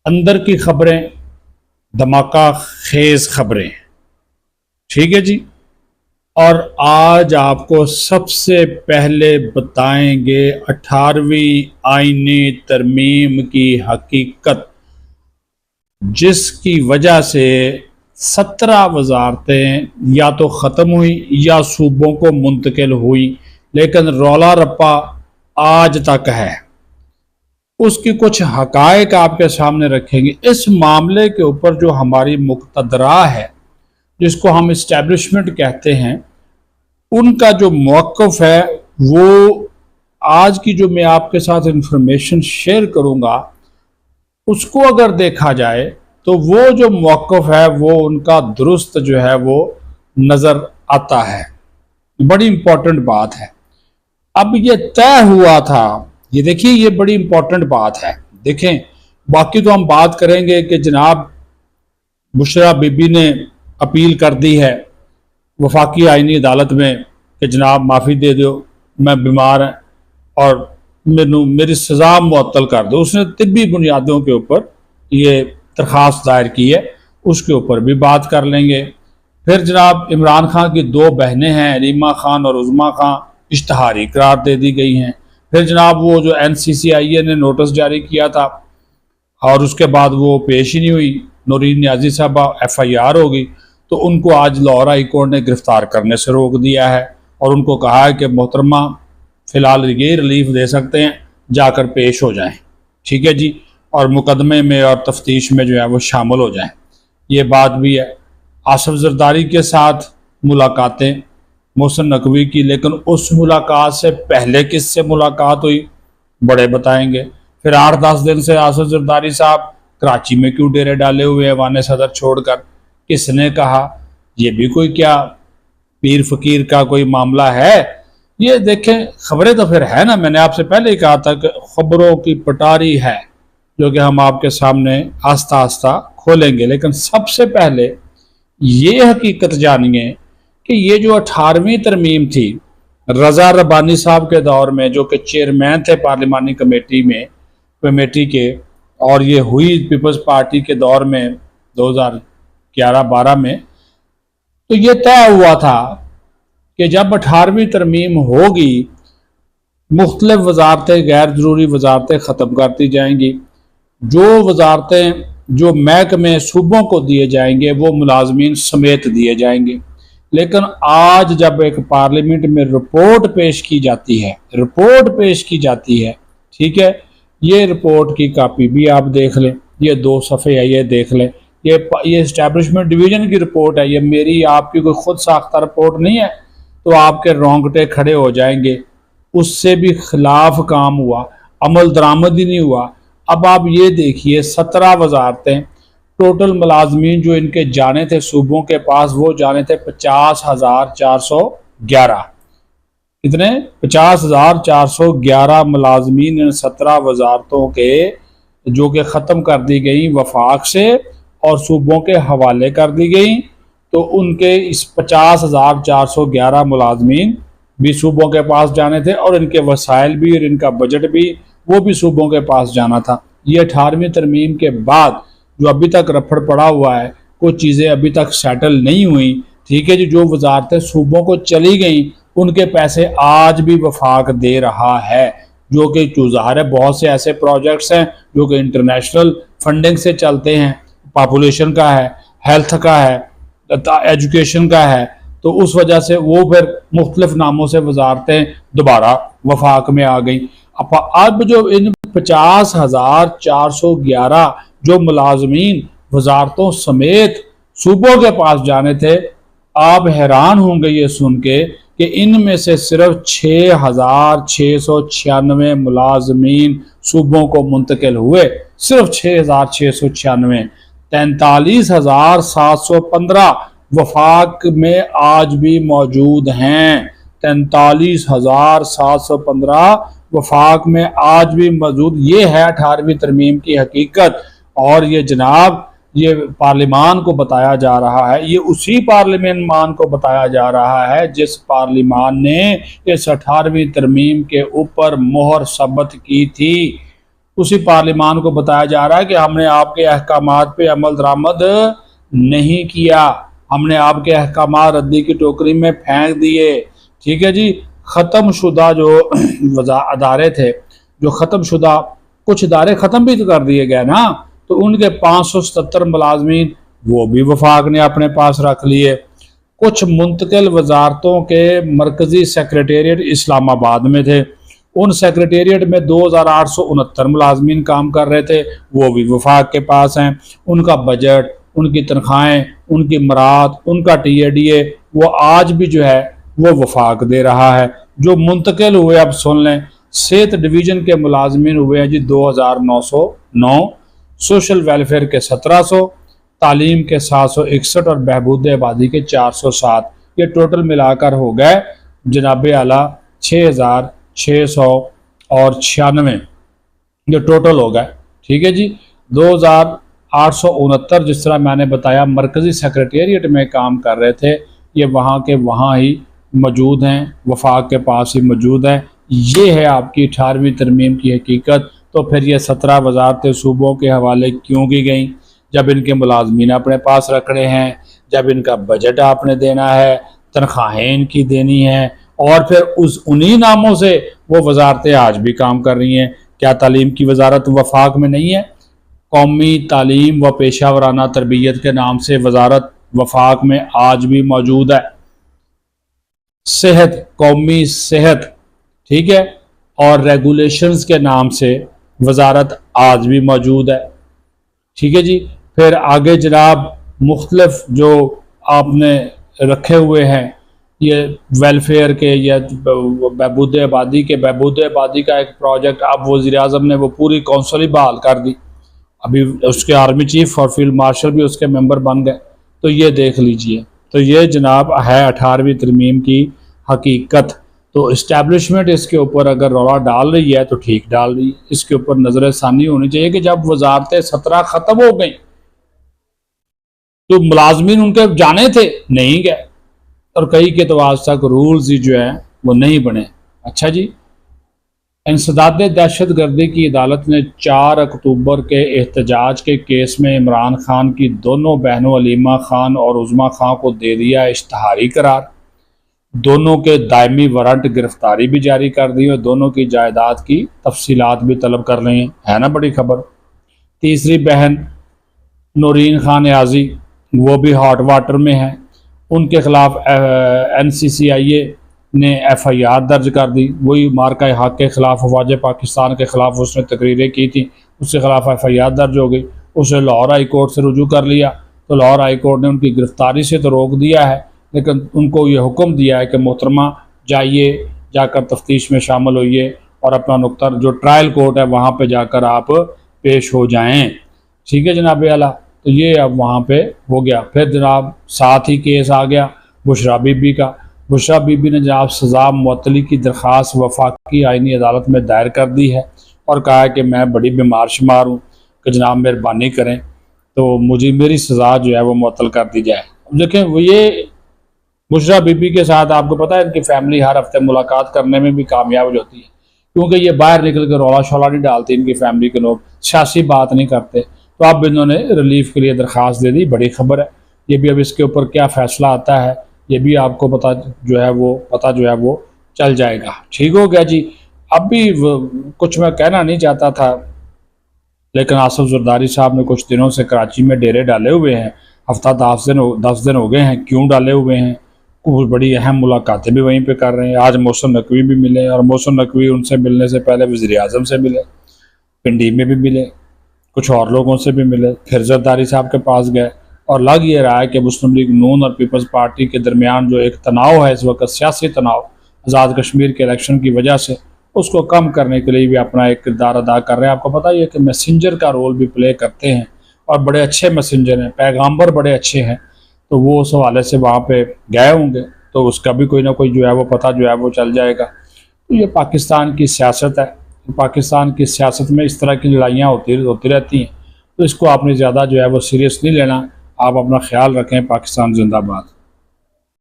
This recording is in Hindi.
अंदर की खबरें, धमाका खेज खबरें। ठीक है जी। और आज आपको सबसे पहले बताएंगे 18वीं आईनी तरमीम की हकीकत, जिसकी वजह से 17 वजारतें या तो ख़त्म हुई या सूबों को मुंतकिल हुई, लेकिन रौला रप्पा आज तक है। उसकी कुछ हकायक आपके सामने रखेंगे। इस मामले के ऊपर जो हमारी मुक़तदरा है, जिसको हम इस्टेब्लिशमेंट कहते हैं, उनका जो मौक़िफ़ है वो आज की जो मैं आपके साथ इंफॉर्मेशन शेयर करूँगा, उसको अगर देखा जाए तो वो जो मौक़िफ़ है वो उनका दुरुस्त जो है वो नज़र आता है। बड़ी इम्पोर्टेंट बात है। अब ये तय हुआ था, ये देखिए, ये बड़ी इम्पोर्टेंट बात है। देखें, बाकी तो हम बात करेंगे कि जनाब बुशरा बीबी ने अपील कर दी है वफाकी आईनी अदालत में कि जनाब माफ़ी दे दो, मैं बीमार है और मेरी सज़ा मुअत्तल कर दो। उसने तिब्बी बुनियादों के ऊपर ये दरख्वास्त दायर की है, उसके ऊपर भी बात कर लेंगे। फिर जनाब इमरान खान की दो बहनें हैं, रीमा खान और उज़मा खान, इश्तहारी करार दे दी गई हैं। फिर जनाब वो जो NCCIA ने नोटिस जारी किया था और उसके बाद वो पेश ही नहीं हुई, नूरीन नियाजी साहबा FIR होगी, तो उनको आज लाहौर हाई कोर्ट ने गिरफ्तार करने से रोक दिया है और उनको कहा है कि मोहतरमा फ़िलहाल ये रिलीफ दे सकते हैं, जाकर पेश हो जाएं। ठीक है जी, और मुकदमे में और तफ्तीश में जो है वो शामिल हो जाएं। ये बात भी है। आसिफ जरदारी के साथ मुलाकातें मोहसिन नकवी की, लेकिन उस मुलाकात से पहले किससे मुलाकात हुई, बड़े बताएंगे। फिर 8-10 दिन से आसिफ जरदारी साहब कराची में क्यों डेरे डाले हुए हैं वाने सदर छोड़कर, किसने कहा, ये भी कोई क्या पीर फकीर का कोई मामला है? ये देखें, खबरें तो फिर है ना, मैंने आपसे पहले ही कहा था कि खबरों की पटारी है जो कि हम आपके सामने आस्ता आस्ता खोलेंगे। लेकिन सबसे पहले ये हकीकत जानिए कि ये जो 18वीं तरमीम थी रज़ा रब्बानी साहब के दौर में, जो कि चेयरमैन थे पार्लिमानी कमेटी के, और ये हुई पीपल्स पार्टी के दौर में 2011-12 में, तो ये तय हुआ था कि जब 18वीं तरमीम होगी मुख्तलिफ वजारतें, गैर ज़रूरी वजारतें ख़त्म करती जाएंगी। जो वजारतें, जो महकमे सूबों को दिए जाएंगे वो मुलाजमीन समेत दिए जाएंगे। लेकिन आज जब एक पार्लियामेंट में रिपोर्ट पेश की जाती है, ठीक है, ये रिपोर्ट की कापी भी आप देख लें, ये 2 सफ़े है, ये देख लें, ये इस्टेब्लिशमेंट डिवीज़न की रिपोर्ट है, ये मेरी आपकी कोई खुद साख्ता रिपोर्ट नहीं है। तो आपके रोंगटे खड़े हो जाएंगे, उससे भी खिलाफ काम हुआ, अमल दरामद ही नहीं हुआ। अब आप ये देखिए, 17 वजारतें, टोटल मुलाजमीन जो इनके जाने थे सूबों के पास, वो जाने थे 50,411। कितने? 50,411 मुलाजमीन इन 17 वजारतों के, जो कि ख़त्म कर दी गई वफाक से और सूबों के हवाले कर दी गई। तो उनके इस 50,411 मुलाजमीन भी सूबों के पास जाने थे और इनके वसाइल भी और इनका बजट भी वो भी सूबों के पास जाना था। ये 18वीं तरमीम के बाद जो अभी तक रफड़ पड़ा हुआ है, कुछ चीज़ें अभी तक सेटल नहीं हुई। ठीक है जी, जो वजारतें सूबों को चली गई उनके पैसे आज भी वफाक दे रहा है, जो कि ज़ाहिर है बहुत से ऐसे प्रोजेक्ट्स हैं जो कि इंटरनेशनल फंडिंग से चलते हैं, पॉपुलेशन का है, हेल्थ का है, एजुकेशन का है, तो उस वजह से वो फिर मुख्तलिफ नामों से वजारतें दोबारा वफाक में आ गई। अब जो इन 50,411 जो मुलाजमीन वजारतों समेत सूबों के पास जाने थे, आप हैरान होंगे ये सुन के कि इनमें से सिर्फ 6,696 मुलाजमीन सूबों को मुंतकिल हुए, सिर्फ 6,696। 43,715 वफाक में आज भी मौजूद हैं। 43,715 वफाक में आज भी मौजूद। ये है 18वीं तरमीम की हकीकत। और ये जनाब, ये पार्लिमान को बताया जा रहा है, ये उसी पार्लिमान को बताया जा रहा है जिस पार्लिमान ने इस 18वीं तरमीम के ऊपर मोहर सबत की थी। उसी पार्लिमान को बताया जा रहा है कि हमने आपके अहकामात पे अमल दरामद नहीं किया, हमने आपके अहकामात रद्दी की टोकरी में फेंक दिए। ठीक है जी। ख़त्म शुदा जो अदारे थे, जो ख़त्म शुदा, कुछ इदारे ख़त्म भी तो कर दिए गए ना, तो उनके 577 मुलाजमीन वो भी वफाक ने अपने पास रख लिए। कुछ मुंतकिल वजारतों के मरकज़ी सेक्रेटेरिएट इस्लामाबाद में थे, उन सेक्रेटेरिएट में 2869 मुलाजमीन काम कर रहे थे, वो भी वफाक के पास हैं। उनका बजट, उनकी तनख्वाहें, उनकी मराद, उनका TADA वो आज भी जो है वो वफाक दे रहा है। जो मुंतकिल हुए अब सुन लें, सेहत डिवीज़न के मुलाजमीन हुए हैं जी 2909, सोशल वेलफेयर के 1700, तालीम के 761 और बहबूद आबादी के 407। ये टोटल मिलाकर हो गए जनाब आला 6696 ये टोटल हो गए। ठीक है जी। 2869 जिस तरह मैंने बताया मरकज़ी सेक्रेटेरिएट में काम कर रहे थे, ये वहाँ के वहाँ ही मौजूद हैं, वफाक के पास ही मौजूद हैं। ये है आपकी 18वीं तरमीम की हकीकत। तो फिर ये 17 वजारतें सूबों के हवाले क्यों की गई, जब इनके मुलाजमीन अपने पास रख रहे हैं, जब इनका बजट आपने देना है, तनख्वाहें इनकी देनी है, और फिर उन्हीं नामों से वो वजारतें आज भी काम कर रही हैं। क्या तालीम की वजारत वफाक में नहीं है? कौमी तालीम व पेशा वराना तरबियत के नाम से वजारत वफाक में आज भी मौजूद है। सेहत, कौमी सेहत, ठीक है, और रेगुलेशंस के नाम से वजारत आज भी मौजूद है। ठीक है जी। फिर आगे जनाब मुख्तलिफ जो आपने रखे हुए हैं ये वेलफेयर के या बहबूद आबादी के, बहबूद आबादी का एक प्रोजेक्ट अब वज़ीर-ए-आज़म ने वो पूरी कौंसल ही बहाल कर दी, अभी उसके आर्मी चीफ और फील्ड मार्शल भी उसके मेंबर बन गए। तो ये देख लीजिए, तो ये जनाब है 18वीं तरमीम की हकीकत। तो इस्टेब्लिशमेंट इसके ऊपर अगर रौला डाल रही है तो ठीक डाल रही है, इसके ऊपर नजर सानी होनी चाहिए कि जब वजारतें 17 ख़त्म हो गई तो मुलाजमीन उनके जाने थे, नहीं गए, और कई के तो आज तक रूल्स ही जो है वो नहीं बने। अच्छा जी। इंसदाद दहशत गर्दी की अदालत ने 4 अक्टूबर के एहतजाज के केस में इमरान खान की दोनों बहनों अलीमा खान और उज़मा खान को दे दिया इश्तहारी करार। दोनों के दायमी वारंट गिरफ्तारी भी जारी कर दी और दोनों की जायदाद की तफसीलात भी तलब कर रही हैं, है ना बड़ी खबर। तीसरी बहन नूरीन खान याजी वो भी हॉट वाटर में है, उनके खिलाफ NCCIA ने FIR दर्ज कर दी। वही मार्का हक के ख़िलाफ़ अफवाज पाकिस्तान के ख़िलाफ़ उसने तकरीरें की थी, उसके खिलाफ FIR दर्ज हो गई। उसे लाहौर हाई कोर्ट से रुजू कर लिया, तो लाहौर हाई कोर्ट ने उनकी गिरफ्तारी से तो रोक दिया है, लेकिन उनको ये हुक्म दिया है कि मोहतरमा जाइए, जाकर तफ्तीश में शामिल होइए और अपना नुक्ता जो ट्रायल कोर्ट है वहाँ पर जाकर आप पेश हो जाएँ। ठीक है जनाब आला। तो ये अब वहाँ पे हो गया। फिर जनाब साथ ही केस आ गया बुशरा बीबी का। बुशरा बीबी ने जनाब सज़ा मुअत्तली की दरख्वास्त वफाकी आइनी अदालत में दायर कर दी है और कहा है कि मैं बड़ी बीमार शुमार हूँ कि जनाब मेहरबानी करें तो मुझे मेरी सज़ा जो है वो मुअत्तल कर दी जाए। देखें वो ये बुशरा बीबी के साथ आपको पता है इनकी फैमिली हर हफ्ते मुलाकात करने में भी कामयाब हो जाती है, क्योंकि ये बाहर निकल कर रौला शौला नहीं डालती, इनकी फैमिली के लोग सियासी बात नहीं करते। तो अब इन्होंने रिलीफ के लिए दरख्वास्त दे दी, बड़ी खबर है। ये भी अब इसके ऊपर क्या फ़ैसला आता है ये भी आपको पता जो है वो चल जाएगा। ठीक हो गया जी। अब भी कुछ मैं कहना नहीं चाहता था, लेकिन आसिफ जरदारी साहब ने कुछ दिनों से कराची में डेरे डाले हुए हैं, हफ्ता 10 दिन हो गए हैं। क्यों डाले हुए हैं? कुछ बड़ी अहम मुलाकातें भी वहीं पे कर रहे हैं। आज मौसम नकवी भी मिले और मौसम नकवी उनसे मिलने से पहले वज़ीर-ए-आज़म से मिले, पिंडी में भी मिले, कुछ और लोगों से भी मिले, फिर जरदारी साहब के पास गए और लग ये रहा है कि मुस्लिम लीग नून और पीपल्स पार्टी के दरमियान जो एक तनाव है इस वक्त, सियासी तनाव आज़ाद कश्मीर के इलेक्शन की वजह से, उसको कम करने के लिए भी अपना एक किरदार अदा कर रहे हैं। आपको पता ही है कि मैसेंजर का रोल भी प्ले करते हैं और बड़े अच्छे मैसेंजर हैं, पैगाम्बर बड़े अच्छे हैं, तो वो उस हवाले से वहाँ पे गए होंगे, तो उसका भी कोई ना कोई जो है वो पता जो है वो चल जाएगा। तो ये पाकिस्तान की सियासत है, पाकिस्तान की सियासत में इस तरह की लड़ाइयाँ होती रहती हैं, तो इसको आपने ज़्यादा जो है वो सीरियस नहीं लेना। आप अपना ख्याल रखें। पाकिस्तान जिंदाबाद।